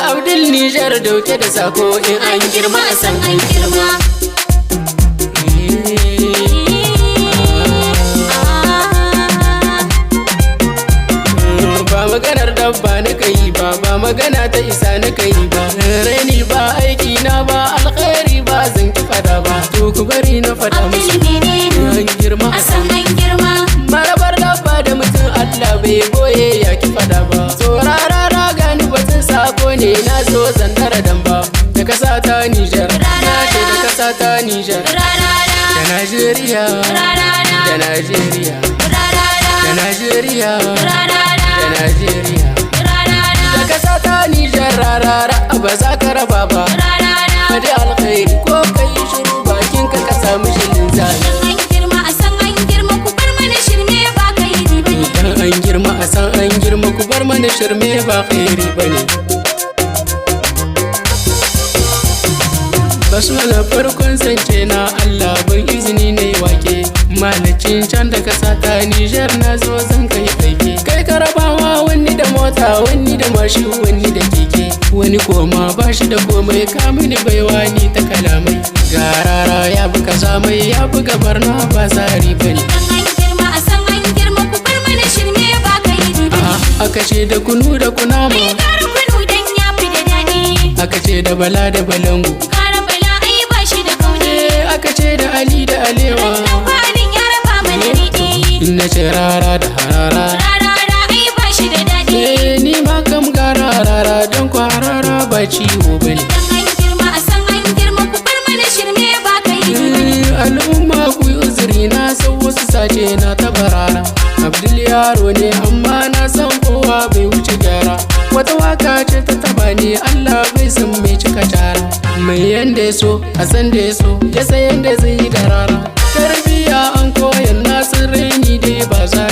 Abdul Nijar dauke da sako in an girma a san an girma. Ba maganar dabba na kai ba, ba magana ta isa na kai ba. Raini ba aiki na ba, alkhairi ba zan ki fada ba. To ku bari na fada musu an girma a san an girma. Marabar dabba da mutum Allah bai boye ya ki fada ba. Saurara gani batun sako ne na zo zandara dan ba. Da kasa ta Nijar, na ce da kasa ta Nijar. Da Najeriya, da Najeriya, da Najeriya, da Najeriya. Da kasa ta Nijar rarara ba za ka raba ba. Hadi alkhairi ko kai shiru bakin ka ka samu shilin zai. An girma a san an girma ku bar mana shirme ba kairi bane. Dan an girma a san an girma ku bar mana shirme ba kairi bane. Basmala farkon zance na Allah ban izini ne wake. Malacin can da kasa ta Nijar na zo zan kai aike. Kai karabawa wani da mota wani da mashi wani da keke. Wani koma ba shi da komai ka mini baiwa ni ta kalamai. Garara ya buga zamai ya buga barna ba zari bane. Dan an girma a san an girma ku bar mana shirme ba kairi bane. Aka ce da kunu da kunama. Ai kara kunu dan ya fi da daɗi. Aka ce da bala da balangu. Kara bala ai ba shi da kauni. Aka ce da Ali da Alewa. Dan kwanin ya raba mana riɗi. Na ce rara da harara. Rarara ai ba shi da daɗi. Ni ma kam ga rarara don kwarara ba ciwo bane. Dan an girma a san an girma ku bar mana shirme ba kairi bane. Al'umma ku yi uzuri na san wasu sace na ta barara. Abdul yaro ne amma na san kowa bai wuce gyara. Wata waka ce ta taba ni Allah bai san mai cika tara. Mai yanda ya so a san da ya so ya san yanda zai yi da rara. Tarbiya an koyar na sun raini dai ba za